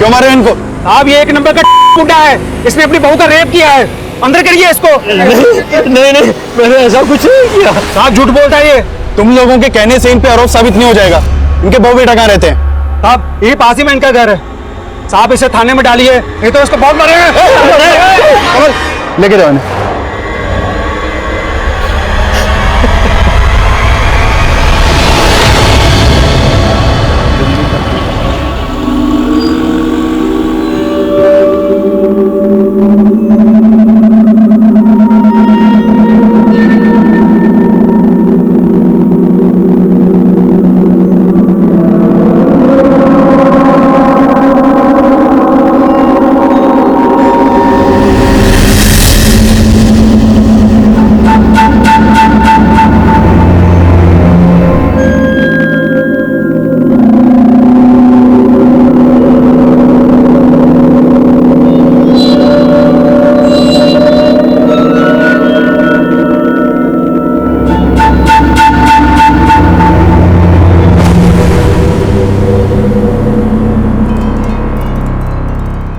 क्यों मारे इनको? आप ये एक नंबर का गुंडा है, इसने अपनी बहू का रेप किया है। अंदर करिए इसको। नहीं, मैंने ऐसा कुछ नहीं किया। साहब झूठ बोलता है ये। तुम लोगों के कहने से इन पे आरोप साबित नहीं हो जाएगा। इनके बहू बेटा कहाँ रहते हैं? साहब ये पास ही में इनका घर है। साहब इसे थाने में डालिए, नहीं तो इसको बहुत मारेंगे। लेके जाओ इन्हें।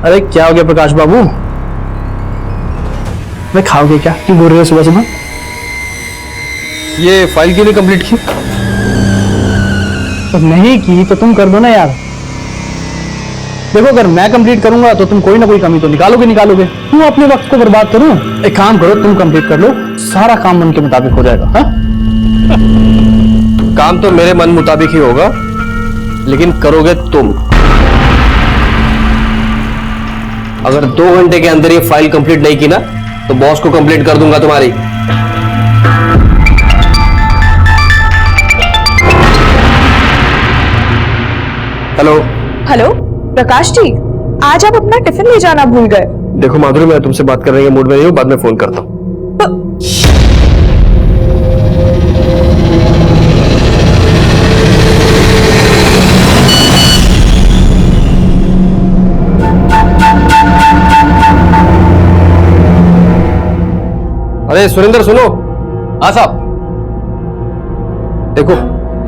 अरे क्या हो गया प्रकाश बाबू? मैं खाओगे क्या? क्यों बोल रहे हो सुबह सुबह? ये फाइल के लिए कंप्लीट की? तो नहीं की तो तुम कर दो ना यार। देखो अगर मैं कंप्लीट करूंगा तो तुम कोई ना कोई कमी तो निकालोगे। क्यों अपने वक्त को बर्बाद करूं? एक काम करो, तुम कंप्लीट कर लो, सारा काम मन के मुताबिक हो जाएगा। हाँ? काम तो मेरे मन मुताबिक ही होगा, लेकिन करोगे तुम। अगर 2 घंटे के अंदर ये फाइल कंप्लीट नहीं की ना, तो बॉस को कंप्लीट कर दूंगा तुम्हारी। हेलो प्रकाश जी, आज आप अपना टिफिन ले जाना भूल गए। देखो माधुरी, मैं तुमसे बात करने के मूड में नहीं हूँ, बाद में फोन करता हूँ। अरे सुरेंद्र सुनो। हाँ साहब। देखो,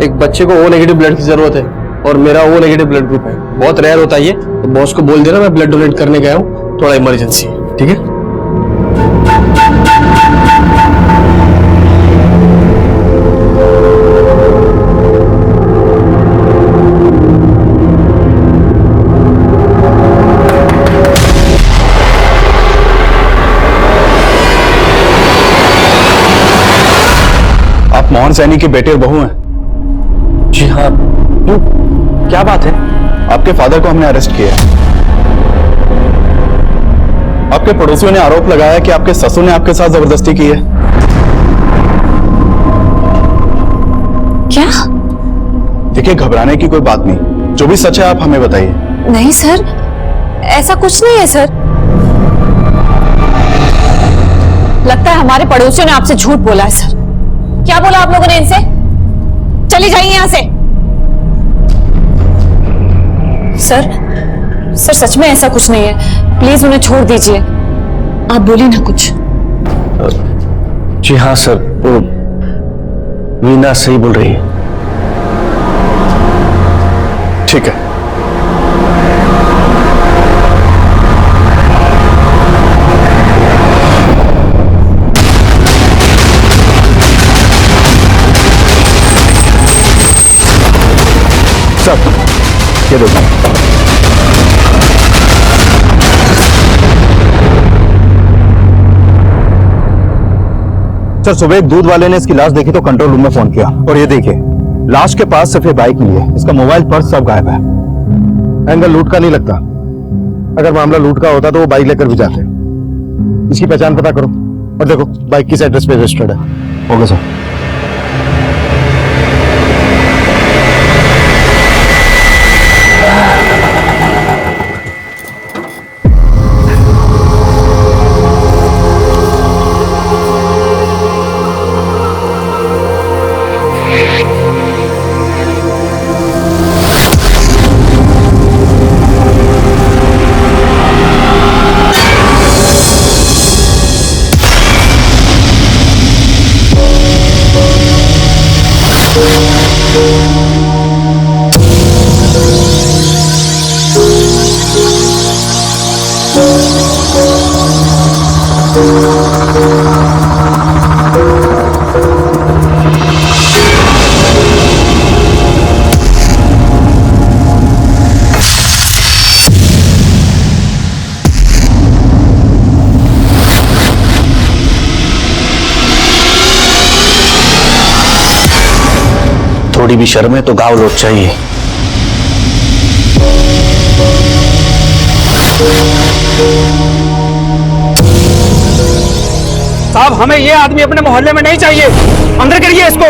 एक बच्चे को ओ नेगेटिव ब्लड की जरूरत है और मेरा ओ नेगेटिव ब्लड ग्रुप है। बहुत रेयर होता है ये, तो बॉस को बोल देना मैं ब्लड डोनेट करने गया हूँ, थोड़ा इमरजेंसी है। ठीक है? आप मोहन सैनी के बेटे और बहू हैं? जी हाँ। क्यों, क्या बात है? आपके फादर को हमने अरेस्ट किया है। आपके पड़ोसियों ने आरोप लगाया कि आपके ससुर ने आपके साथ जबरदस्ती की है। क्या? देखिए, घबराने की कोई बात नहीं, जो भी सच है आप हमें बताइए। नहीं सर, ऐसा कुछ नहीं है सर। लगता है हमारे पड़ोसियों ने आपसे झूठ बोला है सर। क्या बोला आप लोगों ने इनसे? चली जाइए यहां से। सर सच में ऐसा कुछ नहीं है, प्लीज उन्हें छोड़ दीजिए। आप बोलिए ना कुछ। जी हाँ सर, वो वीना सही बोल रही है। ठीक है। सब ये देखो। सर, सुबह एक दूध वाले ने इसकी लाश देखी तो कंट्रोल रूम में फोन किया, और ये देखिए लाश के पास सिर्फ ये बाइक मिली है, इसका मोबाइल पर्स सब गायब है। एंगल लूट का नहीं लगता। अगर मामला लूट का होता तो वो बाइक लेकर भी जाते। इसकी पहचान पता करो और देखो बाइक किस एड्रेस पे रजिस्टर्ड है। Okay sir. थोड़ी भी शर्म है तो गाँव लौट चाहिए। साहब, हमें ये आदमी अपने मोहल्ले में नहीं चाहिए। अंदर करिए इसको।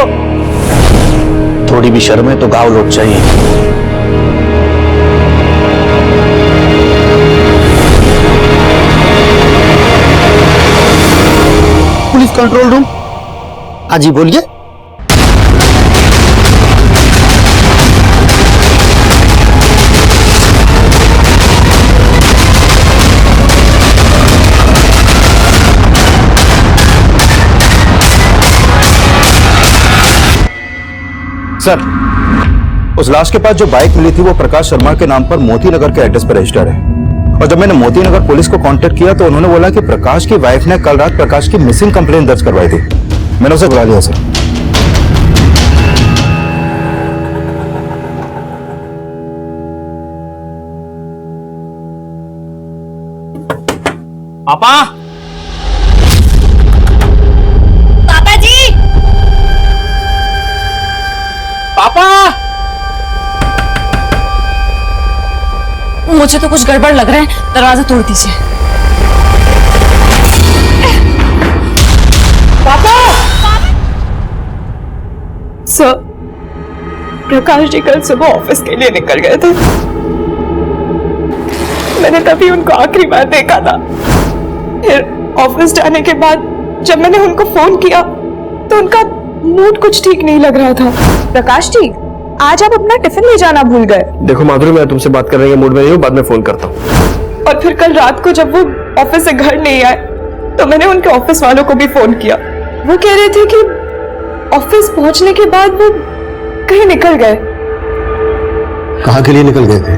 थोड़ी भी शर्म है तो गाँव लौट चाहिए। Police control room. हाँ जी, बोलिए। सर, उस लाश के पास जो बाइक मिली थी वो प्रकाश शर्मा के नाम पर मोती नगर के एड्रेस पर रजिस्टर्ड है। और जब मैंने मोती नगर पुलिस को कांटेक्ट किया तो उन्होंने बोला कि प्रकाश की वाइफ ने कल रात प्रकाश की मिसिंग कंप्लेंट दर्ज करवाई थी। मैंने उसे बुला लिया सर। पापा, पापा जी, पापा, मुझे तो कुछ गड़बड़ लग रहा है। दरवाजा तोड़ दीजिए। पापा। सर, प्रकाश जी कल सुबह ऑफिस के लिए निकल गए थे। मैंने तभी उनको आखिरी बार देखा था। फिर ऑफिस जाने के बाद जब मैंने उनको फोन किया तो उनका मूड कुछ ठीक नहीं लग रहा था। प्रकाश जी, आज आप अपना टिफिन ले जाना भूल गए। देखो माधुरी, मैं तुमसे बात कर रही हूँ, मूड में नहीं हूँ, बाद में फोन करता हूँ। और फिर कल रात को जब वो ऑफिस से घर नहीं आए तो मैंने उनके ऑफिस वालों को भी फोन किया। वो कह रहे थे कि ऑफिस पहुंचने के बाद वो कहीं निकल गए। कहाँ के लिए निकल गए थे?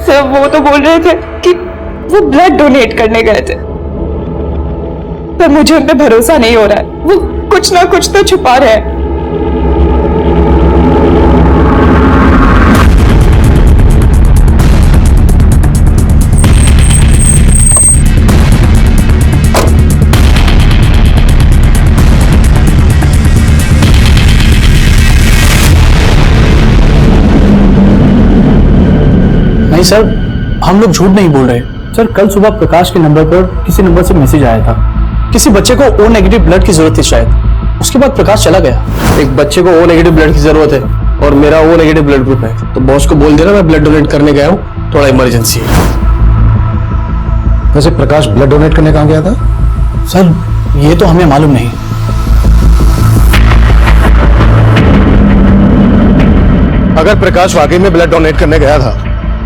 सर, वो तो बोल रहे थे कि वो ब्लड डोनेट करने गए थे, पर मुझे उन पे भरोसा नहीं हो रहा है। वो कुछ ना कुछ तो छुपा रहे हैं। नहीं सर, हम लोग झूठ नहीं बोल रहे। सर, कल सुबह प्रकाश के नंबर पर किसी नंबर से मैसेज आया था। किसी बच्चे को ओ नेगेटिव ब्लड की जरूरत थी शायद। उसके बाद प्रकाश चला गया। एक बच्चे को ओ नेगेटिव ब्लड की जरूरत है और मेरा ओ नेगेटिव ब्लड ग्रुप है, तो बॉस को बोल देना मैं ब्लड डोनेट करने गया हूँ, थोड़ा इमरजेंसी है। वैसे प्रकाश ब्लड डोनेट करने कहाँ गया था? सर, ये तो हमें मालूम नहीं। अगर प्रकाश वाकई में ब्लड डोनेट करने गया था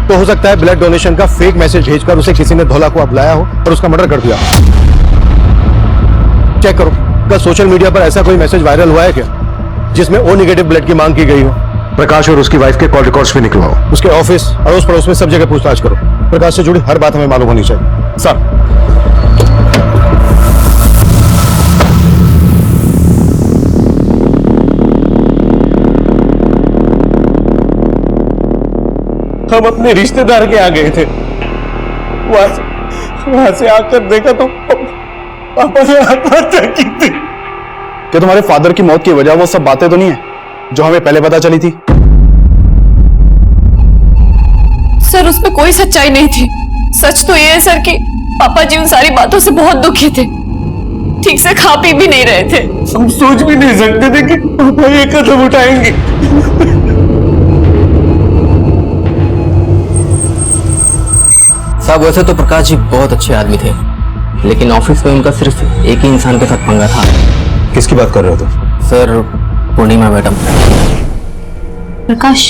तो हो सकता है ब्लड डोनेशन का फेक मैसेज भेजकर उसे किसी ने धोला कुआं बुलाया हो और उसका मर्डर कर दिया। चेक करो, क्या सोशल मीडिया पर ऐसा कोई मैसेज वायरल हुआ है क्या जिसमें ओ नेगेटिव ब्लड की मांग की गई हो? प्रकाश और उसकी वाइफ के कॉल रिकॉर्ड्स भी निकलवाओ। उसके ऑफिस, अड़ोस पड़ोस में सब जगह पूछताछ करो। प्रकाश से जुड़ी हर बात हमें मालूम होनी चाहिए। सर, हम अपने रिश्तेदार के यहाँ गए थे। वहां से आकर देखा तो पापा ने आत्महत्या की थी। क्या तुम्हारे फादर की मौत की वजह वो सब बातें तो नहीं है जो हमें पहले पता चली थी? सर, उसमें कोई सच्चाई नहीं थी। सच तो ये है सर कि पापा जी उन सारी बातों से बहुत दुखी थे। ठीक से खा पी भी नहीं रहे थे। हम सोच भी नहीं सकते थे कि पापा ये कदम उठाएंगे। साहब, वैसे तो प्रकाश जी बहुत अच्छे आदमी थे, लेकिन ऑफिस में उनका सिर्फ एक ही इंसान के साथ पंगा था। किसकी बात कर रहे हो तुम? सर, पूर्णिमा मैडम। प्रकाश,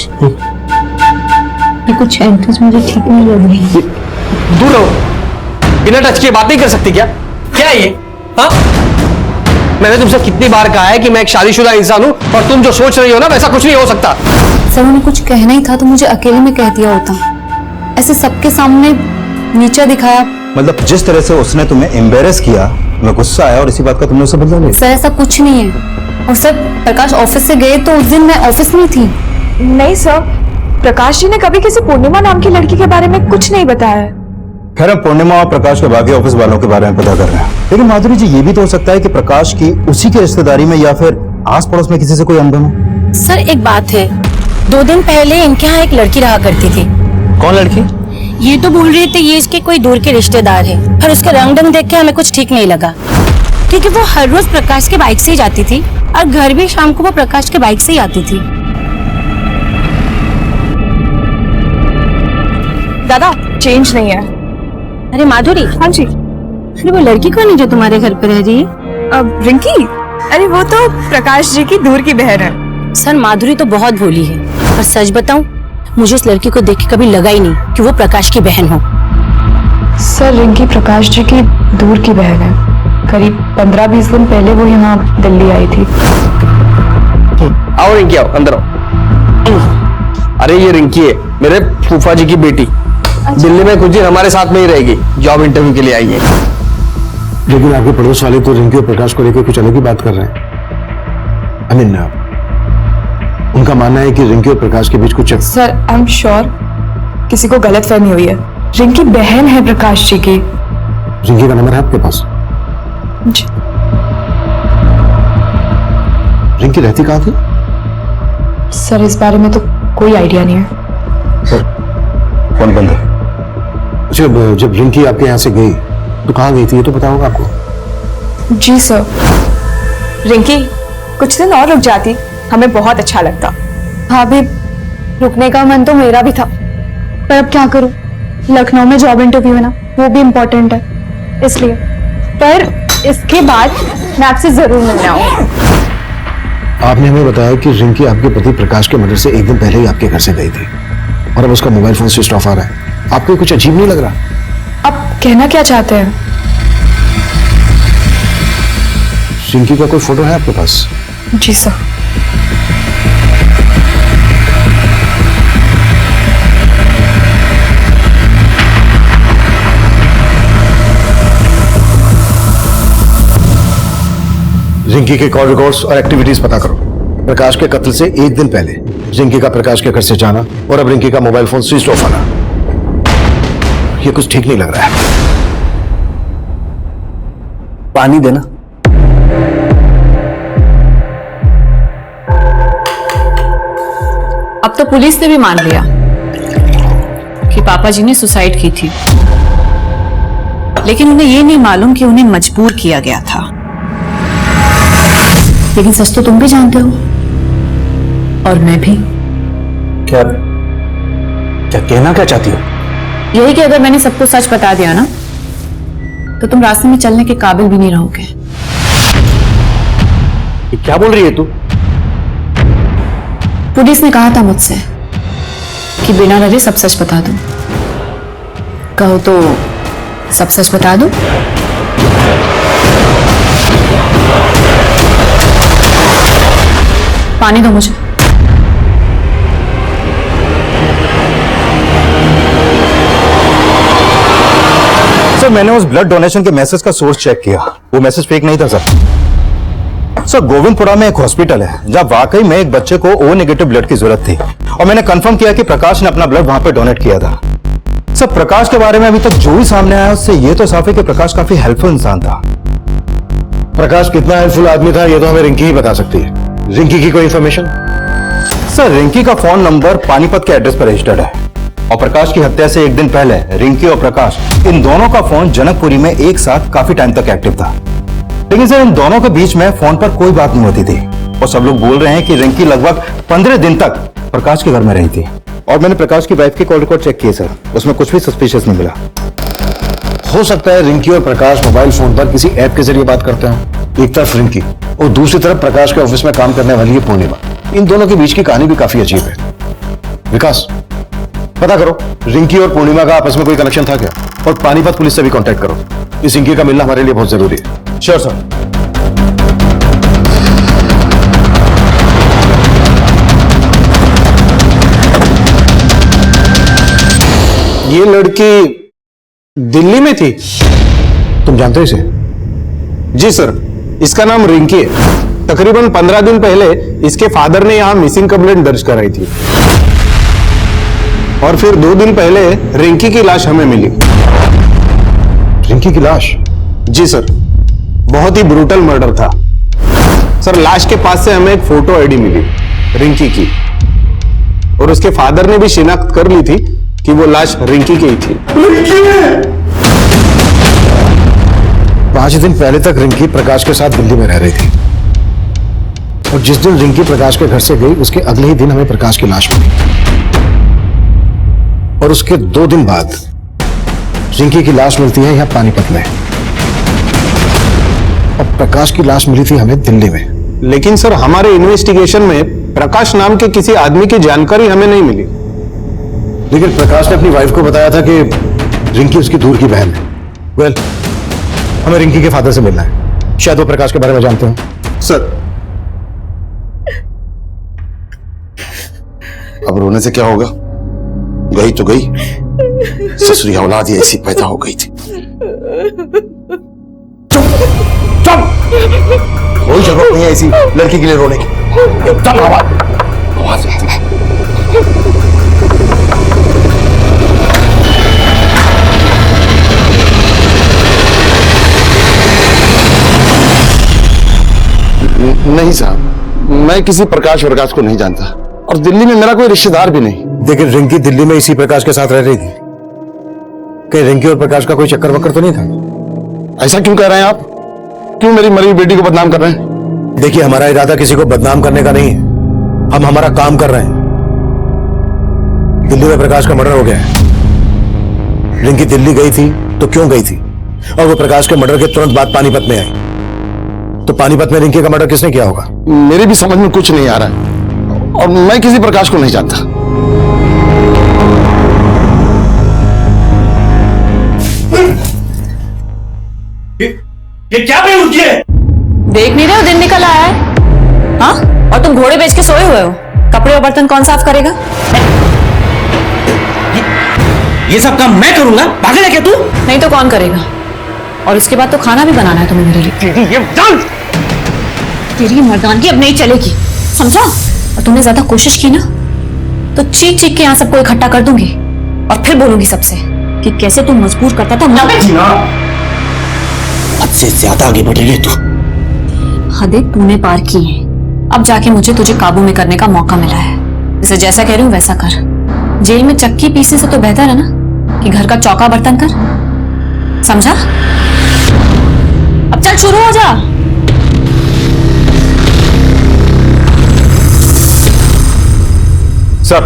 ये कुछ एंट्रीज मुझे ठीक नहीं लग रही। दूर रहो। बिना टच के बात नहीं कर सकती क्या? क्या है ये? हाँ? मैंने तुमसे कितनी बार कहा है कि मैं एक शादीशुदा इंसान हूं और तुम जो सोच रही हो ना वैसा कुछ नहीं हो सकता। सर, उन्हें कुछ कहना ही था तो मुझे अकेले में कह दिया होता। ऐसे सबके सामने नीचा दिखाया, मतलब जिस तरह से उसने तुम्हें एम्बेरस किया, मैं गुस्सा आया और इसी बात का तुमने उसे बदला लिया। सर ऐसा कुछ नहीं है। और सर प्रकाश ऑफिस से गए तो उस दिन मैं ऑफिस में थी। नहीं सर, प्रकाश जी ने कभी किसी पूर्णिमा नाम की लड़की के बारे में कुछ नहीं बताया है। खैर हम पूर्णिमा और प्रकाश के बाकी ऑफिस वालों के बारे में पता कर रहे हैं, लेकिन माधुरी जी ये भी तो हो सकता है कि प्रकाश की उसी की रिश्तेदारी में या फिर आस पड़ोस में किसी से कोई अनबन हो। सर एक बात है, 2 दिन पहले इनके यहाँ एक लड़की रहा करती थी। कौन लड़की? ये तो बोल रहे थे ये इसके कोई दूर के रिश्तेदार है, पर उसका रंग ढंग देख के हमें कुछ ठीक नहीं लगा, क्योंकि वो हर रोज प्रकाश के बाइक से ही जाती थी और घर भी शाम को वो प्रकाश के बाइक से ही आती थी। दादा चेंज नहीं है। अरे माधुरी। हाँ जी। अरे वो लड़की कौन है जो तुम्हारे घर पे रह रही है? अब रिंकी, अरे वो तो प्रकाश जी की दूर की बहन है। सर माधुरी तो बहुत भोली है, पर सच बताऊं मुझे उस लड़की को देख के कभी लगा ही नहीं कि वो प्रकाश की बहन हो। सर रिंकी प्रकाश जी की दूर की बहन है। करीब 15-20 दिन पहले वो यहाँ दिल्ली आई थी। आओ रिंकी, आओ अंदर आओ। अरे ये रिंकी है, मेरे फूफा जी की बेटी। दिल्ली में कुछ दिन हमारे साथ में ही रहेगी, जॉब इंटरव्यू के लिए आई है। लेकिन आपके पड़ोस वाले तो रिंकी और प्रकाश को लेकर कुछ अलग ही बात कर रहे हैं। आई मीन उनका मानना है कि रिंकी और प्रकाश के बीच कुछ। सर आई एम श्योर किसी को गलतफहमी हुई है। रिंकी बहन है प्रकाश जी की। रिंकी का नंबर है आपके पास? जी। रिंकी रहती कहाँ थी? सर इस बारे में तो कोई आइडिया नहीं है। सर फोन बंद है। अच्छा जब रिंकी आपके यहाँ से गई तो कहाँ गई थी ये तो पता होगा आपको? जी सर। रिंकी कुछ दिन और रुक जाती, हमें बहुत अच्छा लगता। हाँ भी रुकने का मन तो मेरा भी था, पर अब क्या करूं, लखनऊ में जॉब इंटरव्यू है ना, वो भी इम्पोर्टेंट है इसलिए। पर इसके बाद मैं आपसे जरूर मिलने आऊंगी। आपने हमें बताया कि रिंकी आपके पति प्रकाश के मर्डर से एक दिन पहले ही आपके घर से गई थी और अब उसका मोबाइल फोन स्विच ऑफ आ रहा है। आपको कुछ अजीब नहीं लग रहा? आप कहना क्या चाहते हैं? रिंकी का कोई फोटो है आपके पास? जी सर। रिंकी के कॉल रिकॉर्ड्स और एक्टिविटीज पता करो। प्रकाश के कत्ल से एक दिन पहले रिंकी का प्रकाश के घर से जाना और अब रिंकी का मोबाइल फोन स्विच ऑफ आना, ये कुछ ठीक नहीं लग रहा है। पानी देना। अब तो पुलिस ने भी मान लिया कि पापा जी ने सुसाइड की थी, लेकिन उन्हें ये नहीं मालूम कि उन्हें मजबूर किया गया था। लेकिन सच तो तुम भी जानते हो और मैं भी। क्या क्या कहना क्या चाहती हो? यही कि अगर मैंने सबको सच बता दिया ना तो तुम रास्ते में चलने के काबिल भी नहीं रहोगे। ये क्या बोल रही है तू? पुलिस ने कहा था मुझसे कि बिना डरे सब सच बता दूं। कहो तो सब सच बता दूं? पानी दो मुझे। सर मैंने उस ब्लड डोनेशन के मैसेज का सोर्स चेक किया, वो मैसेज फेक नहीं था सर। गोविंदपुरा में एक हॉस्पिटल है जहां वाकई में एक बच्चे को ओ नेगेटिव ब्लड की जरूरत थी और मैंने कंफर्म किया कि प्रकाश ने अपना ब्लड वहां पे डोनेट किया था। सर प्रकाश के बारे में अभी तक जो भी सामने आया उससे ये तो साफ है कि प्रकाश काफी हेल्पफुल इंसान था। प्रकाश कितना हेल्पफुल आदमी था ये तो हमें रिंकी ही बता सकती है। रिंकी की कोई इंफॉर्मेशन? सर रिंकी का फोन नंबर पानीपत के एड्रेस पर रजिस्टर्ड है और प्रकाश की हत्या से एक दिन पहले रिंकी और प्रकाश इन दोनों का फोन जनकपुरी में एक साथ काफी टाइम तक एक्टिव था। लेकिन सर इन दोनों के बीच में फोन पर कोई बात नहीं होती थी और सब लोग बोल रहे हैं कि रिंकी लगभग 15 दिन तक प्रकाश के घर में रही थी। और मैंने प्रकाश की वाइफ के कॉल रिकॉर्ड चेक किए सर, उसमें कुछ भी सस्पिशियस नहीं मिला। हो सकता है रिंकी और प्रकाश मोबाइल फोन पर किसी ऐप के जरिए बात करते हो। एक तरफ रिंकी और दूसरी तरफ प्रकाश के ऑफिस में काम करने वाली है पूर्णिमा। इन दोनों के बीच की कहानी भी काफी अजीब है। विकास पता करो रिंकी और पूर्णिमा का आपस में कोई कनेक्शन था क्या, और पानीपत पुलिस से भी कांटेक्ट करो। इस रिंकी का मिलना हमारे लिए बहुत जरूरी है। Sure sir. ये लड़की दिल्ली में थी? तुम जानते हो इसे? जी सर, इसका नाम रिंकी है। तकरीबन 15 दिन पहले इसके फादर ने यहां मिसिंग कंप्लेंट दर्ज कराई थी और फिर 2 दिन पहले रिंकी की लाश हमें मिली। रिंकी की लाश? जी सर, बहुत ही ब्रूटल मर्डर था सर। लाश के पास से हमें एक फोटो आईडी मिली रिंकी की, और उसके फादर ने भी शिनाख्त कर ली थी कि वो लाश रिंकी की ही थी। 5 दिन पहले तक रिंकी प्रकाश के साथ दिल्ली में रह रही थी, और जिस दिन रिंकी प्रकाश के घर से गई उसके अगले ही दिन हमें प्रकाश की लाश मिली, और उसके 2 दिन बाद रिंकी की लाश मिलती है यहां पानीपत में, और प्रकाश की लाश मिली थी हमें दिल्ली में। लेकिन सर, हमारे इन्वेस्टिगेशन में प्रकाश नाम के किसी आदमी की जानकारी हमें नहीं मिली। लेकिन प्रकाश ने अपनी वाइफ को बताया था कि रिंकी उसकी दूर की बहन है। वेल, हमें रिंकी के फादर से मिलना है, शायद वो प्रकाश के बारे में जानते हो। सर, अब रोने से क्या होगा? गई तो गई, ससुरी औलाद ही ऐसी पैदा हो गई थी। कोई जरूरत नहीं है ऐसी लड़की के लिए रोने की। चल आवाज आती है। नहीं साहब, मैं किसी प्रकाश को नहीं जानता, और दिल्ली में मेरा कोई रिश्तेदार भी नहीं। लेकिन रिंकी दिल्ली में इसी प्रकाश के साथ रह रही थी। कहीं रिंकी और प्रकाश का कोई चक्कर वक्कर तो नहीं था? ऐसा क्यों कह रहे हैं आप? क्यों मेरी मरी बेटी को बदनाम कर रहे हैं? देखिए, हमारा इरादा किसी को बदनाम करने का नहीं है, हम हमारा काम कर रहे हैं। दिल्ली में प्रकाश का मर्डर हो गया है। रिंकी दिल्ली गई थी तो क्यों गई थी? और वो प्रकाश के मर्डर के तुरंत बाद पानीपत में आई, तो पानीपत में रिंकी का मर्डर किसने किया होगा? मेरी भी समझ में कुछ नहीं आ रहा है, और मैं किसी प्रकाश को नहीं जानता। ये क्या बेवकूफी है? देख नहीं रहे हो दिन निकल आया है? हाँ, और तुम घोड़े बेच के सोए हुए हो। कपड़े और बर्तन कौन साफ करेगा? ये सब काम मैं करूंगा? पागल है क्या तू? नहीं तो कौन करेगा? और इसके बाद तो खाना भी बनाना है तुम्हें मेरे लिए। ये जान! तेरी मर्दानगी अब नहीं चलेगी, समझा? और तुमने ज्यादा कोशिश की ना तो चीख चीख के यहाँ सबको इकट्ठा कर दूंगी, और फिर बोलूंगी सबसे कि कैसे तुम मजबूर करता था ना। हद से ज्यादा आगे बढ़ रही है तू। हदें तूने पार की है, अब जाके मुझे तुझे काबू में करने का मौका मिला है। इसे जैसा कह रही हूँ वैसा कर। जेल में चक्की पीसने से तो बेहतर है ना कि घर का चौका बर्तन कर, समझा? अब चल शुरू हो जा। सर,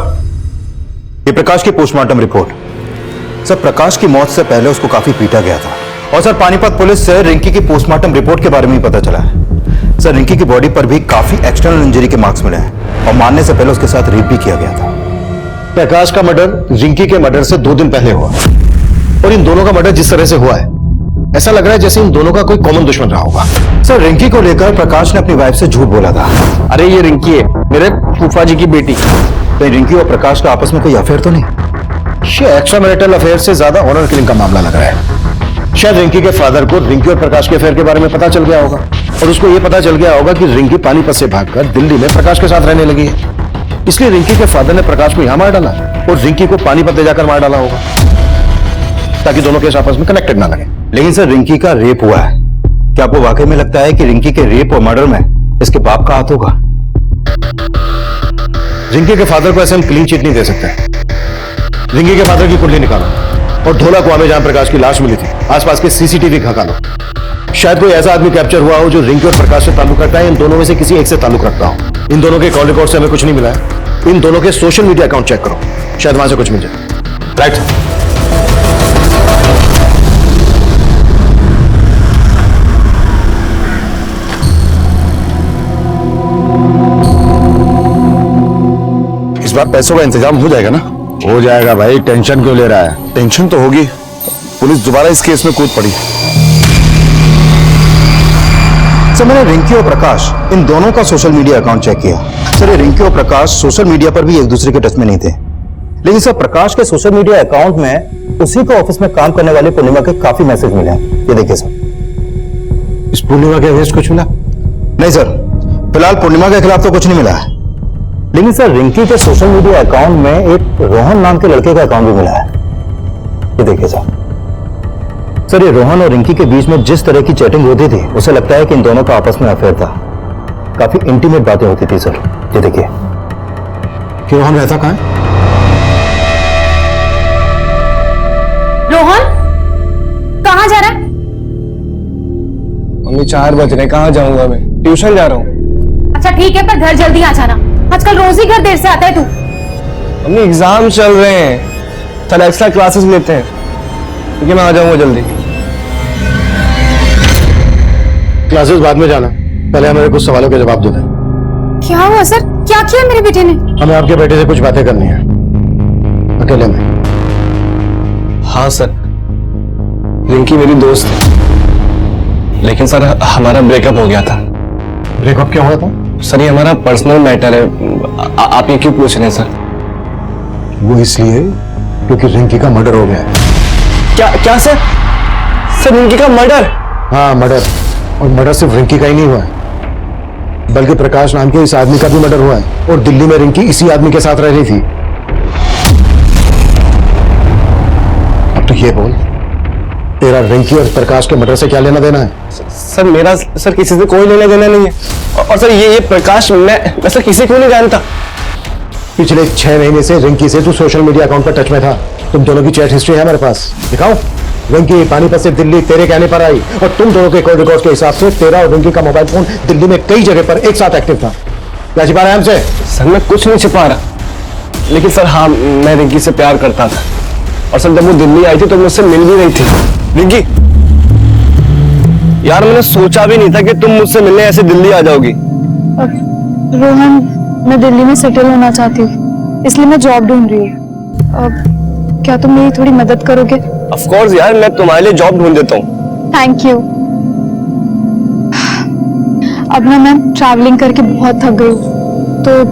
ये प्रकाश की पोस्टमार्टम रिपोर्ट। सर, प्रकाश की मौत से पहले उसको काफी पीटा गया था, और सर पानीपत पुलिस से रिंकी की पोस्टमार्टम रिपोर्ट के बारे में पता चला है। सर, रिंकी की बॉडी पर भी काफी एक्सटर्नल इंजरी के मार्क्स मिले हैं, और मारने से पहले उसके साथ रेप भी किया गया था। प्रकाश का मर्डर रिंकी के मर्डर से 2 दिन पहले हुआ, और इन दोनों का मर्डर जिस तरह से हुआ है, ऐसा लग रहा है जैसे इन दोनों का कोई कॉमन दुश्मन रहा होगा। सर, रिंकी को लेकर प्रकाश ने अपनी वाइफ से झूठ बोला था। अरे ये रिंकी है, मेरे फूफा जी की बेटी। तो रिंकी और प्रकाश का आपस में कोई अफेयर तो नहीं? ये एक्स्ट्रा मैरिटल अफेयर से ज्यादा ऑनर किलिंग का मामला लग रहा है। शायद रिंकी के फादर को रिंकी और प्रकाश के अफेयर के बारे में पता चल गया होगा, और उसको यह पता चल गया होगा कि रिंकी पानीपत से भागकर दिल्ली में प्रकाश के साथ रहने लगी है। इसलिए रिंकी के फादर ने प्रकाश को यहां मार डाला और रिंकी को पानीपत ले जाकर मार डाला होगा, ताकि दोनों केस आपस में कनेक्टेड ना लगे। लेकिन सर, रिंकी का रेप हुआ है। क्या आपको वाकई में लगता है कि रिंकी के रेप और मर्डर में इसके बाप का हाथ होगा? रिंकी के फादर को ऐसे हम क्लीन चिट नहीं दे सकते। रिंकी के फादर की कुंडली निकालो, और ढोला कुआं में जहां प्रकाश की लाश मिली थी आसपास के सीसीटीवी खंगालो। शायद कोई ऐसा आदमी कैप्चर हुआ हो जो रिंकी और प्रकाश से ताल्लुक रखता है, इन दोनों में से किसी एक से ताल्लुक रखता हो। इन दोनों के कॉल रिकॉर्ड से हमें कुछ नहीं मिला है। इन दोनों के सोशल मीडिया अकाउंट चेक करो, शायद वहां से कुछ मिल जाए। राइट। इस बार पैसों का इंतजाम हो जाएगा ना? हो जाएगा भाई, टेंशन क्यों ले रहा है? टेंशन तो होगी, पुलिस दोबारा इस केस में कूद पड़ी। सर, मैंने रिंकी और प्रकाश इन दोनों का सोशल मीडिया अकाउंट चेक किया। सर, ये रिंकी और प्रकाश सोशल मीडिया पर भी एक दूसरे के टच में नहीं थे। लेकिन सर प्रकाश के सोशल मीडिया अकाउंट में उसी को ऑफिस में काम करने वाली पूर्णिमा के काफी मैसेज मिले हैं। ये देखिए सर। इस पूर्णिमा के अगेंस्ट कुछ मिला? नहीं सर, फिलहाल पूर्णिमा के खिलाफ तो कुछ नहीं मिला है, लेकिन सर रिंकी के सोशल मीडिया अकाउंट में एक रोहन नाम के लड़के का अकाउंट भी मिला है। ये देखिए सर, ये रोहन और रिंकी के बीच में जिस तरह की चैटिंग होती थी उसे लगता है कि इन दोनों का आपस में अफेयर था। काफी इंटीमेट बातें होती थी सर। ये देखिए। कि रोहन रहता कहाँ है? रोहन कहाँ जा रहा है? मम्मी 4 बज रहे, कहाँ जाऊंगा मैं? ट्यूशन जा रहा हूँ। अच्छा ठीक है, पर घर जल्दी आ जाना। आजकल रोज ही घर देर से आता है तू। मम्मी एग्जाम चल रहे हैं, चल एक्स्ट्रा क्लासेस लेते हैं। ठीक है, मैं आ जाऊंगा जल्दी। क्लासेस बाद में जाना, पहले हमें कुछ सवालों के जवाब देना। क्या हुआ सर? क्या किया मेरे बेटे ने? हमें आपके बेटे से कुछ बातें करनी है, अकेले में। हाँ सर, रिंकी मेरी दोस्त है, लेकिन सर हमारा ब्रेकअप हो गया था। ब्रेकअप क्या हुआ था? सर ये हमारा पर्सनल मैटर है, आप ये क्यों पूछ रहे हैं सर? वो इसलिए क्योंकि रिंकी का मर्डर हो गया है। क्या सर? सर रिंकी का मर्डर? हाँ मर्डर, और मर्डर सिर्फ रिंकी का ही नहीं हुआ है, बल्कि प्रकाश नाम के इस आदमी का भी मर्डर हुआ है, और दिल्ली में रिंकी इसी आदमी के साथ रह रही थी। अब तो ये बोल, तेरा रिंकी और प्रकाश के मर्डर से क्या लेना देना है? सर मेरा सर किसी से कोई लेना देना नहीं है, और सर ये प्रकाश मैं सर किसी को नहीं जानता। पिछले 6 महीने से रिंकी से तू सोशल मीडिया अकाउंट पर टच में था। तुम दोनों की चैट हिस्ट्री है हमारे पास, दिखाओ। रिंकी पानीपत से दिल्ली तेरे कहने पर आई, और तुम दोनों के कॉल रिकॉर्ड के हिसाब से तेरा और रिंकी का मोबाइल फोन दिल्ली में कई जगह पर एक साथ एक्टिव था। क्या छिपा रहा है हमसे? सर मैं कुछ नहीं छिपा रहा, लेकिन सर हाँ मैं रिंकी से प्यार करता था, और सर जब वो दिल्ली आई थी तो मुझसे मिल भी रही थी। रिंकी यार, मैंने सोचा भी नहीं था कि तुम मुझसे मिलने ऐसे दिल्ली आ जाओगी। रोहन, मैं दिल्ली में सेटल होना चाहती हूँ, इसलिए मैं जॉब ढूंढ रही हूँ। क्या तुम मेरी थोड़ी मदद करोगे? ऑफ कोर्स यार, मैं तुम्हारे लिए जॉब ढूंढ देता हूँ। Thank you. अब ना मैं ट्रैवलिंग करके बहुत थक गई हूँ, तो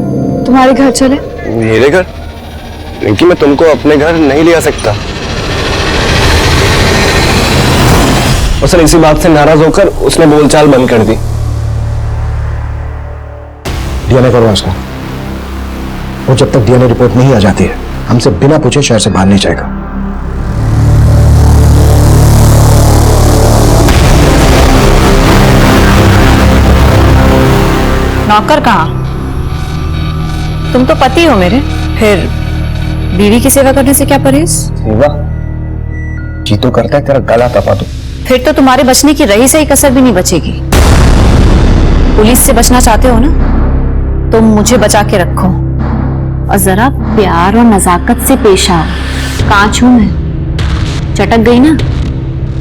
तुम्हारे घर चले? मेरे घर? रिंकी मैं तुमको अपने घर नहीं ले आ सकता। और सर इसी बात से नाराज होकर उसने बोलचाल बंद कर दी। डीएनए करो उसका, और जब तक डीएनए रिपोर्ट नहीं आ जाती है हमसे बिना पूछे शहर से बाहर नहीं जाएगा। नौकर कहाँ? तुम तो पति हो मेरे, फिर बीवी की सेवा करने से क्या परहेज? सेवा? जी तो करता है तेरा गला दबा दूं। फिर तो तुम्हारे बचने की रही से ही कसर भी नहीं बचेगी। पुलिस से बचना चाहते हो ना, तो मुझे बचा के रखो, और जरा प्यार और नजाकत से पेश आओ। कांच हूं मैं, चटक गई ना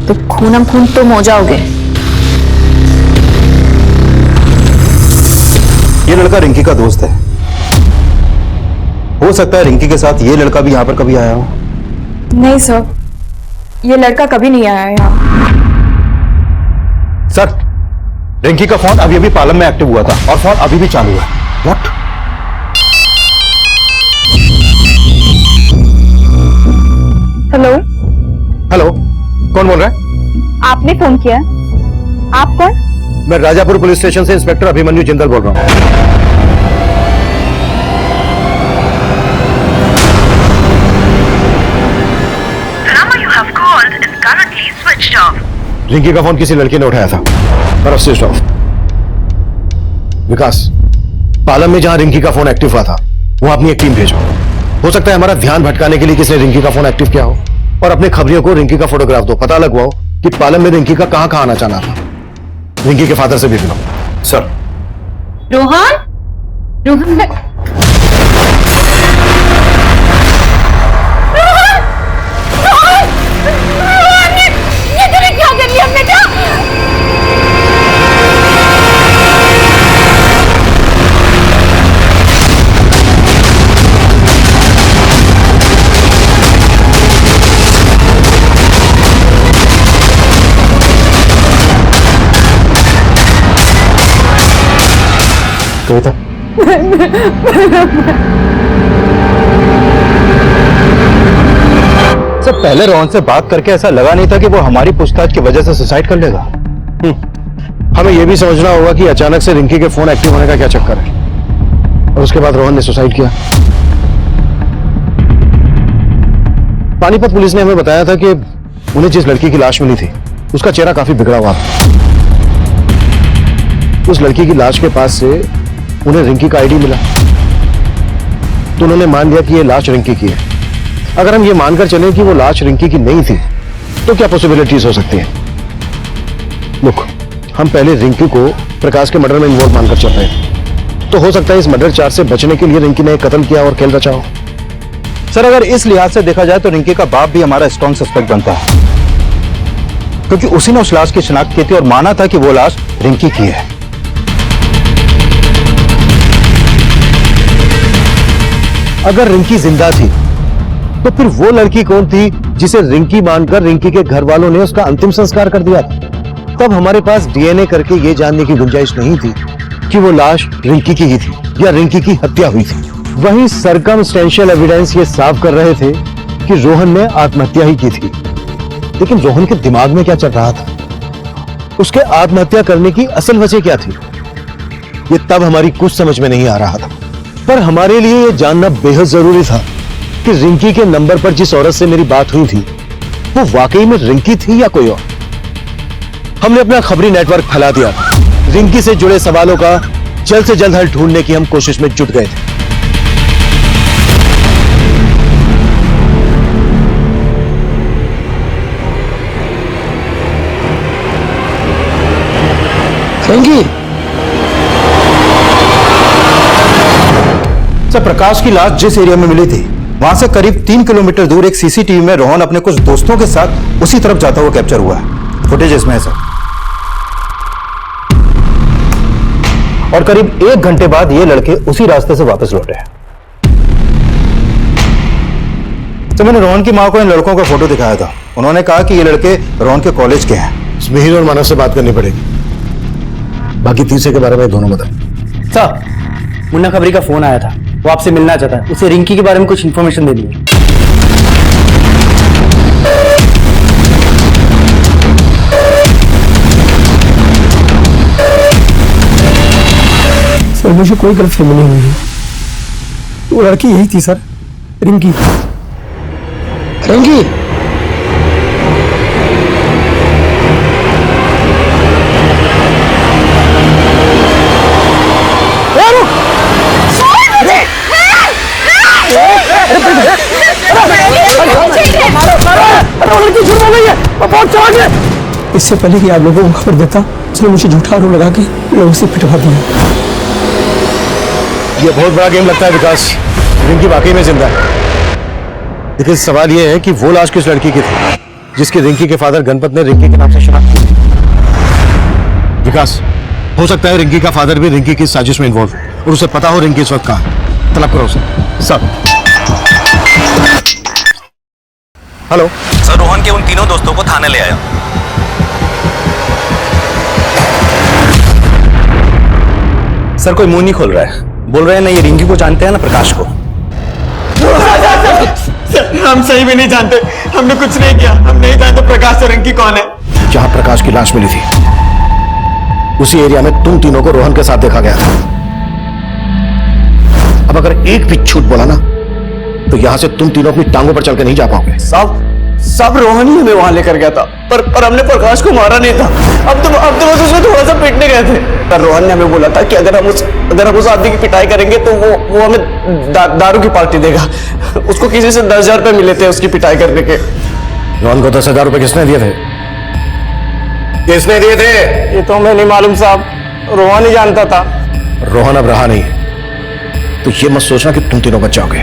तो खूनम खून तुम हो जाओगे। ये लड़का रिंकी का दोस्त है, हो सकता है रिंकी के साथ ये लड़का भी यहाँ पर कभी आया हो। नहीं सर, ये लड़का कभी नहीं आया यहाँ। सर रिंकी का फोन अभी अभी पालम में एक्टिव हुआ था, और फोन अभी भी चालू है। व्हाट? हेलो? हेलो, कौन बोल रहा है? आपने फोन किया? आप कौन? मैं राजापुर पुलिस स्टेशन से इंस्पेक्टर अभिमन्यु जिंदल बोल रहा हूँ। रिंकी का फोन किसी लड़की ने उठाया था, पर स्विच ऑफ। विकास, पालम में जहां रिंकी का फोन एक्टिव हुआ था वहां अपनी एक टीम भेजो। हो सकता है हमारा ध्यान भटकाने के लिए किसी ने रिंकी का फोन एक्टिव किया हो, और अपने खबरियों को रिंकी का फोटोग्राफ दो, पता लगवाओ कि पालम में रिंकी का कहां आना चाहना था। रिंकी के फादर से भी मिलो। सर। रोहन, रोहन कविता सर पहले रोहन से बात करके ऐसा लगा नहीं था कि वो हमारी पूछताछ की वजह से सुसाइड कर लेगा। हमें यह भी समझना होगा कि अचानक से रिंकी के फोन एक्टिव होने का क्या चक्कर है और उसके बाद रोहन ने सुसाइड किया। पानीपत पुलिस ने हमें बताया था कि उन्हें जिस लड़की की लाश मिली थी उसका चेहरा काफी बिगड़ा हुआ था। उस लड़की की लाश के पास से उन्हें रिंकी का आईडी मिला, तो उन्होंने मान लिया कि यह लाश रिंकी की है। अगर हम ये मानकर चलें कि वो लाश रिंकी की नहीं थी तो क्या पॉसिबिलिटीज हो सकती हैं? लुक, हम पहले रिंकी को प्रकाश के मर्डर में इन्वॉल्व मानकर चल रहे हैं, तो हो सकता है इस मर्डर चार्ज से बचने के लिए रिंकी ने कत्ल किया और खेल रचा हो। सर अगर इस लिहाज से देखा जाए तो रिंकी का बाप भी हमारा स्ट्रॉन्ग सस्पेक्ट बनता है, क्योंकि उसी ने उस लाश की शिनाख्त की थी और माना था कि वो लाश रिंकी की है। अगर रिंकी जिंदा थी तो फिर वो लड़की कौन थी जिसे रिंकी मानकर रिंकी के घर वालों ने उसका अंतिम संस्कार कर दिया? तब हमारे पास डीएनए करके ये जानने की गुंजाइश नहीं थी कि वो लाश रिंकी की ही थी या रिंकी की हत्या हुई थी। वहीं सर्कमस्टेंशियल एविडेंस ये साफ कर रहे थे कि रोहन ने आत्महत्या ही की थी। लेकिन रोहन के दिमाग में क्या चल रहा था? उसके आत्महत्या करने की असल वजह क्या थी? ये तब हमारी कुछ समझ में नहीं आ रहा था। पर हमारे लिए यह जानना बेहद जरूरी था कि रिंकी के नंबर पर जिस औरत से मेरी बात हुई थी वो वाकई में रिंकी थी या कोई और। हमने अपना खबरी नेटवर्क फैला दिया। रिंकी से जुड़े सवालों का जल्द से जल्द हल ढूंढने की हम कोशिश में जुट गए थे। रिंकी सर, प्रकाश की लाश जिस एरिया में मिली थी वहां से करीब 3 किलोमीटर दूर एक सीसीटीवी में रोहन अपने कुछ दोस्तों के साथ उसी तरफ जाता हुआ कैप्चर हुआ है। फुटेज इसमें है सर। और करीब 1 घंटे बाद ये लड़के उसी रास्ते से वापस लौटे हैं। तो मैंने रोहन की मां को इन लड़कों का फोटो दिखाया था। उन्होंने कहा कि ये लड़के रोहन के कॉलेज के हैं। मिहिर और मानव से बात करनी पड़ेगी। बाकी तीसरे के बारे में दोनों बताएं। सर मुन्ना खबरी का फोन आया था, वो आपसे मिलना चाहता है। उसे रिंकी के बारे में कुछ इंफॉर्मेशन देनी है। सर मुझे कोई गलतफहमी नहीं हुई है, वो लड़की यही थी सर, रिंकी। रिंकी इससे पहले कि आप लोगों को खबर देता, उसने मुझे झूठा आरोप लगा के लोगों से पिटवा दिया। ये बहुत बड़ा गेम लगता है विकास। रिंकी वाकई में जिंदा है, लेकिन सवाल ये है कि वो लाश किस लड़की की थी जिसकी रिंकी के फादर गणपत ने रिंकी के नाम से शिनाख्त की थी। विकास, हो सकता है रिंकी का फादर भी रिंकी की साजिश में इन्वॉल्व और उसे पता हो रिंकी इस वक्त कहां है। तलब करो उसे। सब हेलो सर, रोहन के उन तीनों दोस्तों को थाने ले आया। सर कोई मुंह नहीं खोल रहा है, बोल रहे हैं ना ये रिंकी को जानते हैं ना प्रकाश को। हम सही में नहीं जानते, हमने कुछ नहीं किया, हम नहीं जानते प्रकाश और रिंकी कौन है। जहां प्रकाश की लाश मिली थी उसी एरिया में तुम तीनों को रोहन के साथ देखा गया था। अब अगर एक भी झूठ बोला ना तो यहां से तुम तीनों अपनी टांगों पर चल के नहीं जा पाओगे। सब रोहन ही हमें वहां लेकर गया था, पर हमने प्रकाश को मारा नहीं था। अब तो बस उसमें थोड़ा सा पीटने गए थे। पर रोहन ने हमें बोला था कि अगर हम उस आदमी की पिटाई करेंगे तो वो हमें दारू की पार्टी देगा। उसको किसी से 10,000 रुपए मिले थे उसकी पिटाई करने के। रोहन को 10,000 रुपए किसने दिए थे? किसने दिए थे? ये तो हमें नहीं मालूम साहब, रोहन ही जानता था। रोहन अब रहा नहीं, तो ये मत सोचना कि तुम तीनों बच जाओगे।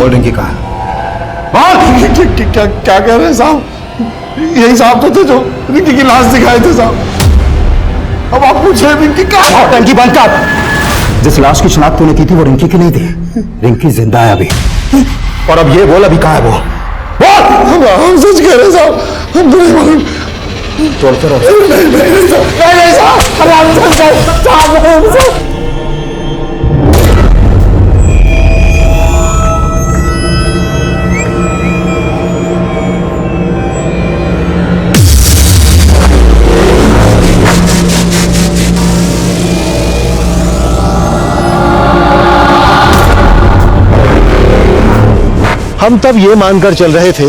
रिंकी कहा? क्या कह रहे हैं साहब? यही साहब तो थे जो रिंकी की लाश दिखाए थे साहब। अब आप पूछे रिंकी कहाँ? टंकी बंद कर। जिस लाश की शिनाख्त तूने की थी वो रिंकी की नहीं थी। रिंकी जिंदा है अभी। और अब ये बोल अभी कहाँ है वो? हम सच कह रहे हैं साहब, हम तो नहीं मालूम। तोड़कर नहीं साहब, अरे हम सच साहब। हम तब ये मानकर चल रहे थे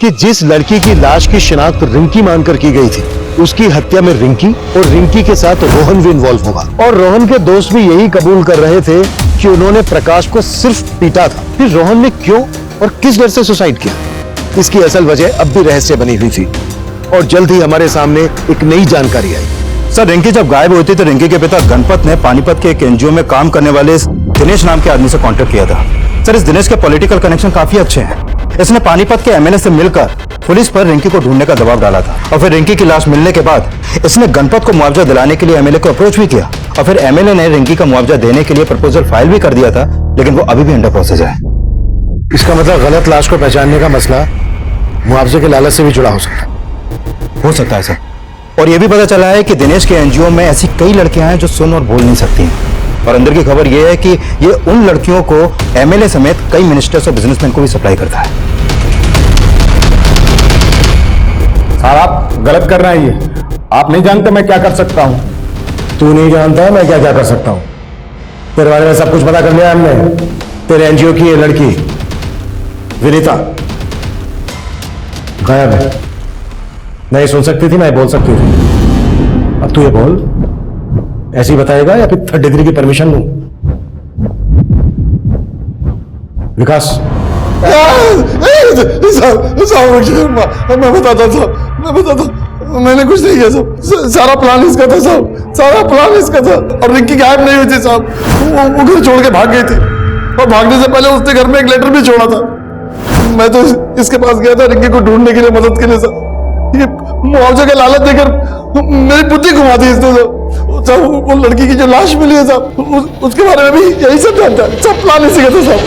कि जिस लड़की की लाश की शिनाख्त रिंकी मानकर की गई थी, उसकी हत्या में रिंकी और रिंकी के साथ रोहन भी इन्वॉल्व होगा। और रोहन के दोस्त भी यही कबूल कर रहे थे कि उन्होंने प्रकाश को सिर्फ पीटा था। फिर रोहन ने क्यों और किस डर से सुसाइड किया, इसकी असल वजह अब भी रहस्य बनी हुई थी और जल्द ही हमारे सामने एक नई जानकारी आई। सर, रिंकी जब गायब हुई थी तो रिंकी के पिता गणपत ने पानीपत के एक एनजीओ में काम करने वाले इस दिनेश नाम के आदमी से कांटेक्ट किया था। सर, इस दिनेश के पॉलिटिकल कनेक्शन काफी अच्छे हैं। इसने पानीपत के एमएलए से मिलकर पुलिस पर रिंकी को ढूंढने का दबाव डाला था और फिर रिंकी की लाश मिलने के बाद इसने गणपत को मुआवजा दिलाने के लिए एमएलए को अप्रोच भी किया और फिर एमएलए ने रिंकी का मुआवजा देने के लिए प्रपोजल फाइल भी कर दिया था, लेकिन वो अभी भी अंडर प्रोसेस है। इसका मतलब गलत लाश को पहचानने का मसला मुआवजे के लालच से भी जुड़ा हो सकता है सर। और ये भी पता चला है कि दिनेश के एनजीओ में ऐसी कई लड़कियां हैं जो सुन और बोल नहीं सकती। और अंदर की खबर ये है कि ये उन लड़कियों को एमएलए समेत कई मिनिस्टर्स और बिजनेसमैन को भी सप्लाई करता है। साहब आप गलत कर रहे हैं, ये आप नहीं जानते मैं क्या कर सकता हूँ। तू नहीं जानता मैं क्या क्या कर सकता हूँ। तेरे बारे में सब कुछ पता कर लिया हमने। तेरे एनजीओ की ये लड़की विनीता गायब है। नहीं सुन सकती थी, मैं बोल सकती थी। अब तू ये बोल, ऐसे ही बताएगा या फिर 3rd डिग्री की परमिशन लूं? विकास साहब मैं बताता था, मैंने कुछ नहीं किया साहब। सारा प्लान इसका था साहब, सारा प्लान इसका था। और रिंकी गायब नहीं हुई थी साहब, वो घर छोड़ के भाग गई थी और भागने से पहले उसने घर में एक लेटर भी छोड़ा था। मैं तो इसके पास गया था रिंकी को ढूंढने के लिए, मदद के लिए साहब। ये मुआवजे का लालच देकर मेरी बुद्धि घुमा दी इसने साहब। वो लड़की की जो लाश मिली है साहब, उसके बारे में भी यही सब जानता है। सब प्लान इसी का था साहब।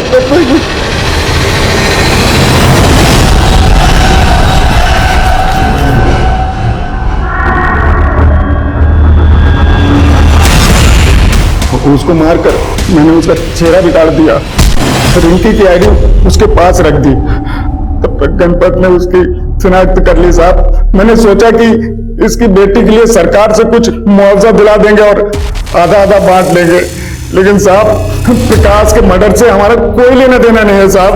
उसको मारकर मैंने उसका चेहरा भी काट दिया, रिंकी की आईडी उसके पास रख दी। तब तक गणपत ने उसकी शिनाख्त कर ली साहब। मैंने सोचा कि इसकी बेटी के लिए सरकार से कुछ मुआवजा दिला देंगे और आधा आधा बांट लेंगे, लेकिन साहब प्रकाश के मर्डर से हमारा कोई लेना देना नहीं है साहब।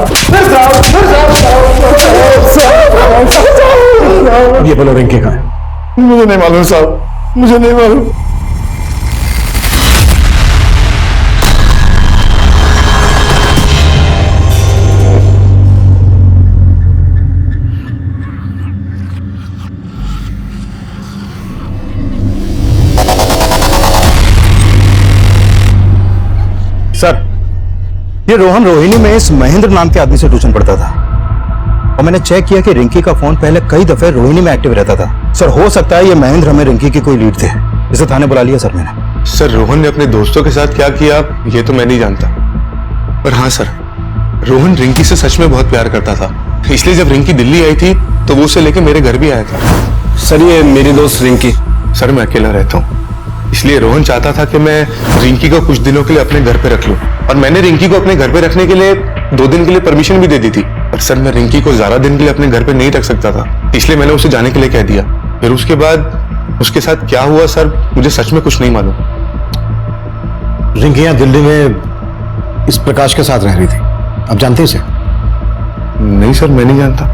ये बोलो रिंकी कहाँ है? मुझे नहीं मालूम साहब, मुझे नहीं मालूम। सर, ये रोहन रोहिणी में इस महेंद्र नाम के आदमी से ट्यूशन पढ़ता था और मैंने चेक किया कि रिंकी का फोन पहले कई दफे रोहिणी में एक्टिव रहता था। सर, हो सकता है ये महेंद्र हमें रिंकी की कोई लीड थे। इसे थाने बुला लिया सर मैंने। सर, रोहन ने अपने दोस्तों के साथ क्या किया ये तो मैं नहीं जानता, पर हाँ सर, रोहन रिंकी से सच में बहुत प्यार करता था। इसलिए जब रिंकी दिल्ली आई थी तो वो उसे लेके मेरे घर भी आया था। सर, ये मेरी दोस्त रिंकी। सर, मैं अकेला रहता हूँ, इसलिए रोहन चाहता था कि मैं रिंकी को कुछ दिनों के लिए अपने घर पे रख लूं और मैंने रिंकी को अपने घर पे रखने के लिए 2 दिन के लिए परमिशन भी दे दी थी। पर सर, मैं रिंकी को ज्यादा दिन के लिए अपने घर पे नहीं रख सकता था, इसलिए मैंने उसे जाने के लिए कह दिया। फिर उसके बाद उसके साथ क्या हुआ सर, मुझे सच में कुछ नहीं मालूम। रिंकी यहाँ दिल्ली में इस प्रकाश के साथ रह रही थी, आप जानते हैं इसे? नहीं सर, मैं नहीं जानता।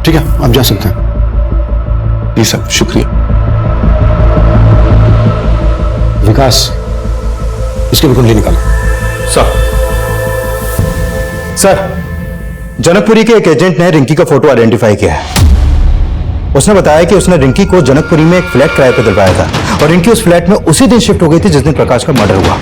ठीक है, आप जा सकते हैं। जी सर, शुक्रिया। विकास, इसकी भी कुंडली निकालो। सर, जनकपुरी के एक एजेंट ने रिंकी का फोटो आइडेंटिफाई किया है। उसने बताया कि उसने रिंकी को जनकपुरी में एक फ्लैट किराए पर दिलवाया था और रिंकी उस फ्लैट में उसी दिन शिफ्ट हो गई थी जिस दिन प्रकाश का मर्डर हुआ।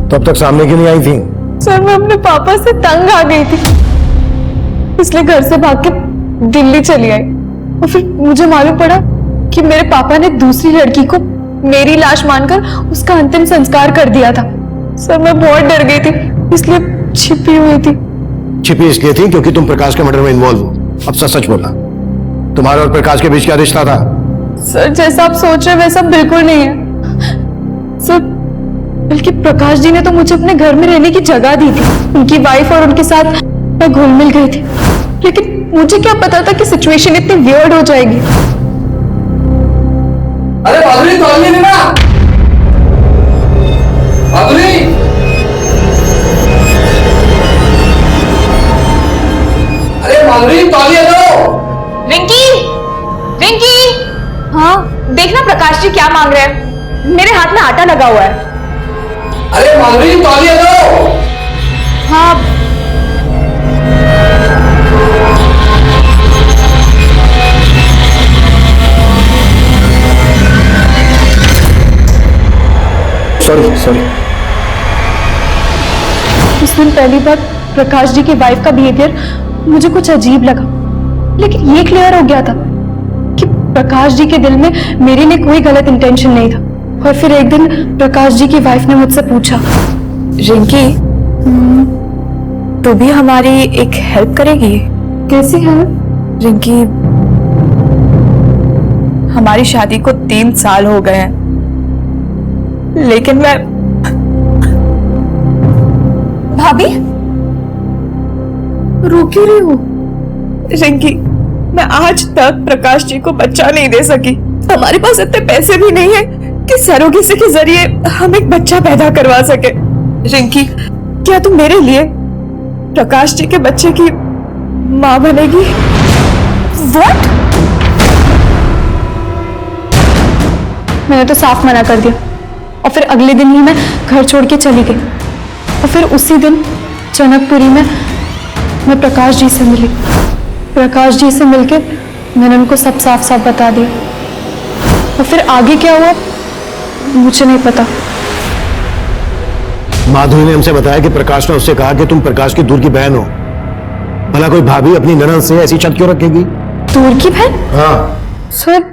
तो अब तक सामने क्यों नहीं आई थी? सर मैं अपने पापा से तंग आ गई थी, इसलिए घर से भाग के दिल्ली चली आई। और फिर मुझे मालूम पड़ा कि मेरे पापा ने दूसरी लड़की को मेरी लाश मानकर उसका अंतिम संस्कार कर दिया था। सर मैं बहुत डर गई थी, इसलिए छिपी हुई थी। छिपी इसलिए थी क्योंकि तुम प्रकाश के मर्डर में इन्वॉल्व हो। अब सच सच बोलना, तुम्हारे और प्रकाश के बीच क्या रिश्ता था? सर जैसा आप सोच रहे हैं वैसा बिल्कुल नहीं है सर, बल्कि प्रकाश जी ने तो मुझे अपने घर में रहने की जगह दी थी। उनकी वाइफ और उनके साथ मैं घुल मिल गई थी, लेकिन मुझे क्या पता था कि सिचुएशन इतनी वियर्ड हो जाएगी। अरे माधुरी तौलिए नहीं ना, माधुरी। अरे माधुरी तौलिए दो। रिंकी, रिंकी, हाँ देखना प्रकाश जी क्या मांग रहे हैं। मेरे हाथ में आटा लगा हुआ है। अरे माधुरी तौलिए दो। हाँ सॉरी। उस दिन पहली बार प्रकाश जी की वाइफ का बिहेवियर मुझे कुछ अजीब लगा, लेकिन ये क्लियर हो गया था कि प्रकाश जी के दिल में मेरे लिए कोई गलत इंटेंशन नहीं था। और फिर एक दिन प्रकाश जी की वाइफ ने मुझसे पूछा, रिंकी, तू भी हमारी एक हेल्प करेगी? कैसी है? रिंकी, हमारी शादी को 3 साल हो गए हैं, लेकिन मैं भाभी रो क्यों रही हो? रिंकी, मैं आज तक प्रकाश जी को बच्चा नहीं दे सकी। हमारे पास इतने पैसे भी नहीं है कि सरोगेसी के जरिए हम एक बच्चा पैदा करवा सके। रिंकी, क्या तुम मेरे लिए प्रकाश जी के बच्चे की मां बनेगी? What? मैंने तो साफ मना कर दिया और फिर अगले दिन ही मैं घर छोड़ के चली गई। और फिर उसी दिन जनकपुरी में मैं प्रकाश जी से मिली। प्रकाश जी से मिलके मैंने उनको सब साफ साफ बता दिया। और फिर आगे क्या हुआ मुझे नहीं पता। माधुरी ने हमसे बताया कि प्रकाश ने उससे कहा कि तुम प्रकाश की दूर की बहन हो। भला कोई भाभी अपनी ननद से ऐसी शर्त क्यों रखेगी? दूर की बहन? हाँ। सर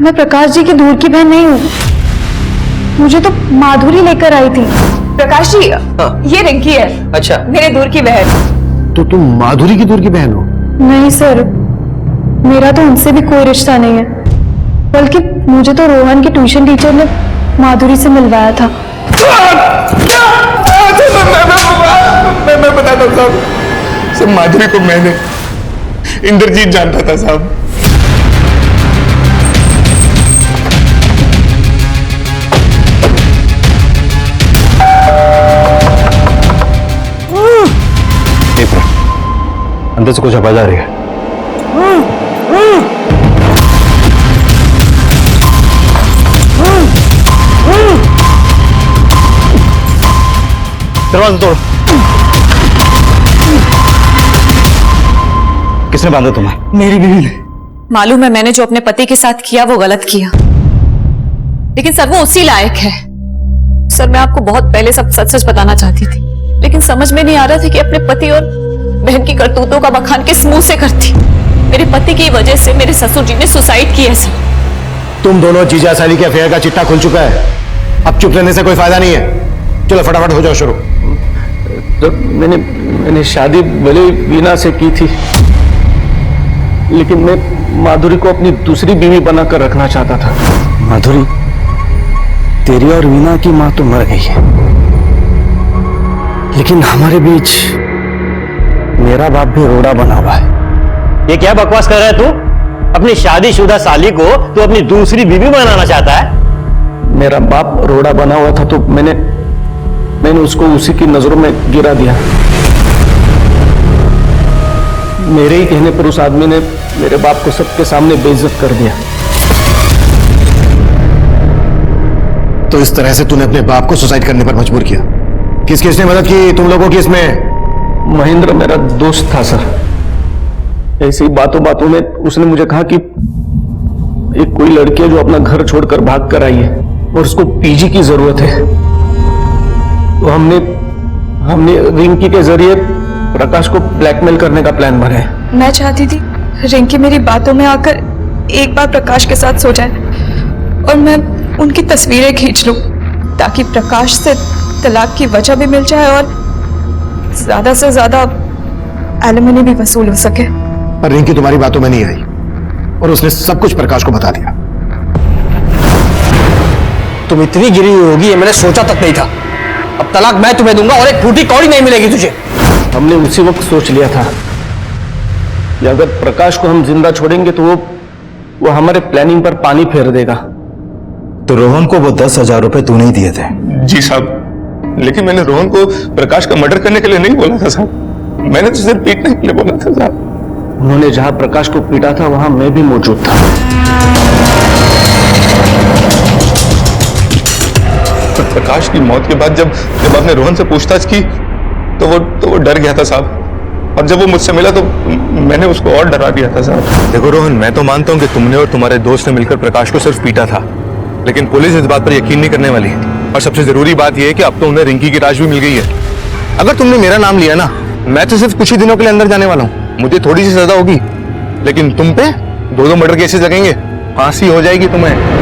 मैं प्रकाश जी की दूर की बहन नहीं हूँ, मुझे तो माधुरी लेकर आई थी। प्रकाश जी, ये रिंकी है। अच्छा, मेरे दूर की बहन। तो तुम माधुरी की दूर की बहन हो? नहीं सर, मेरा तो उनसे भी कोई रिश्ता नहीं है, बल्कि मुझे तो रोहन की ट्यूशन टीचर ने माधुरी से मिलवाया था। मैं बताता हूँ साहब, सब माधुरी को मैंने इंद्रजीत जानता था साहब। अंदर से कुछ आवाज आ रही है। दरवाजा तोड़ो। किसने बांधा तुम्हें? मेरी बीवी ने। मालूम है मैंने जो अपने पति के साथ किया वो गलत किया, लेकिन सर वो उसी लायक है। सर मैं आपको बहुत पहले सब सच सच बताना चाहती थी, लेकिन समझ में नहीं आ रहा था कि अपने पति और बहन की करतूतों का बखान किस मुंह से करती। मेरे पति की वजह से मेरे ससुर जी ने सुसाइड की है सर। तुम दोनों जीजा साली के अफेयर का चिट्टा खुल चुका है, अब चुप रहने से कोई फायदा नहीं है। चलो फटाफट हो जाओ शुरू। तो मैंने शादी भले वीना से की थी, लेकिन मैं माधुरी को अपनी दूसरी बीवी बनाकर रखना चाहता था। माधुरी, तेरी और वीना की मां तो मर गई है, लेकिन हमारे बीच मेरा बाप भी रोड़ा बना हुआ है। ये क्या बकवास कर रहा है तू? अपनी शादीशुदा साली को तू अपनी दूसरी बीवी बनाना चाहता है? मेरा बाप रोड़ा बना हुआ था तो मैंने उसको उसी की नजरों में गिरा दिया। मेरे ही कहने पर उस आदमी ने मेरे बाप को सबके सामने बेइज्जत कर दिया। तो इस तरह से तूने अपने बाप को सुसाइड करने पर मजबूर किया। किसने मदद की तुम लोगों की इसमें? महेंद्र मेरा दोस्त था सर। ऐसी बातों बातों में उसने मुझे कहा कि एक कोई लड़की है जो अपना घर छोड़कर भाग कर आई है और उसको पीजी की जरूरत है। तो हमने रिंकी के जरिए प्रकाश को ब्लैकमेल करने का प्लान बनाया। मैं चाहती थी रिंकी मेरी बातों में आकर एक बार प्रकाश के साथ सो जाए और मैं उनकी तस्वीरें खींच लूं ताकि प्रकाश से तलाक की वजह भी मिल जाए और ज्यादा से ज्यादा एलिमनी भी वसूल हो सके। पर रिंकी तुम्हारी बातों में नहीं आई और उसने सब कुछ प्रकाश को बता दिया। तुम इतनी गिरी हुई होगी ये मैंने सोचा तक नहीं था। अब तलाक मैं तुम्हें दूंगा और एक फूटी कौड़ी नहीं मिलेगी तुझे। हमने उसी वक्त सोच लिया था कि अगर प्रकाश को हम जिंदा छोड़ेंगे तो वो हमारे प्लानिंग पर पानी फेर देगा। तो रोहन को वो 10,000 रुपए तूने ही दिए थे? जी साहब, लेकिन मैंने रोहन को प्रकाश का मर्डर करने के लिए नहीं बोला था साहब, मैंने तो सिर्फ पीटने के लिए बोला था साहब। उन्होंने जहां प्रकाश को पीटा था वहां मैं भी मौजूद था। पर प्रकाश की मौत के बाद जब आपने रोहन से पूछताछ की तो वो डर गया था साहब, और जब वो मुझसे मिला तो मैंने उसको और डरा दिया था साहब। देखो रोहन, मैं तो मानता हूं कि तुमने और तुम्हारे दोस्त ने मिलकर प्रकाश को सिर्फ पीटा था, लेकिन पुलिस इस बात पर यकीन नहीं करने वाली। और सबसे जरूरी बात यह है कि अब तो उन्हें रिंकी की लाश भी मिल गई है। अगर तुमने मेरा नाम लिया ना, मैं तो सिर्फ कुछ ही दिनों के लिए अंदर जाने वाला हूँ, मुझे थोड़ी सी सजा होगी, लेकिन तुम पे 2 मर्डर केसेस लगेंगे, फांसी हो जाएगी तुम्हें।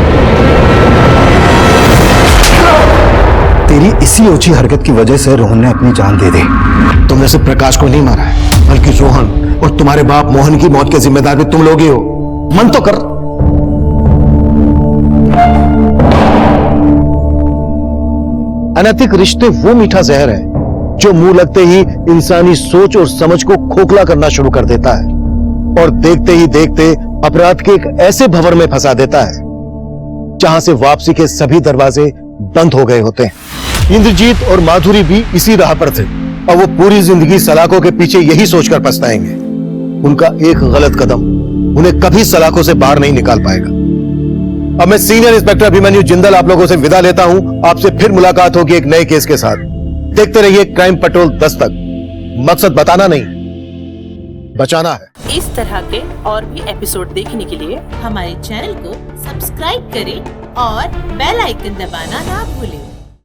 तेरी इसी ऊंची हरकत की वजह से रोहन ने अपनी जान दे दी। तुमने सिर्फ प्रकाश को नहीं मारा है, बल्कि रोहन और तुम्हारे बाप मोहन की मौत के जिम्मेदार भी तुम लोग ही हो। मन तो कर। अनैतिक रिश्ते वो मीठा जहर है जो मुंह लगते ही इंसानी सोच और समझ को खोखला करना शुरू कर देता है और देखते ही देखते अपराध के एक ऐसे भंवर में फंसा देता है जहां से वापसी के सभी दरवाजे बंद हो गए होते हैं। इंद्रजीत और माधुरी भी इसी राह पर थे और वो पूरी जिंदगी सलाखों के पीछे यही सोचकर पछताएंगे। उनका एक गलत कदम उन्हें कभी सलाखों से बाहर नहीं निकाल पाएगा। अब मैं सीनियर इंस्पेक्टर अभिमन्यु जिंदल आप लोगों से विदा लेता हूं। आपसे फिर मुलाकात होगी एक नए केस के साथ। देखते रहिए क्राइम पेट्रोल 10 तक। मकसद बताना नहीं, बचाना है। इस तरह के और भी एपिसोड देखने के लिए हमारे चैनल को सब्सक्राइब करें और बेल आइकन दबाना ना भूलें।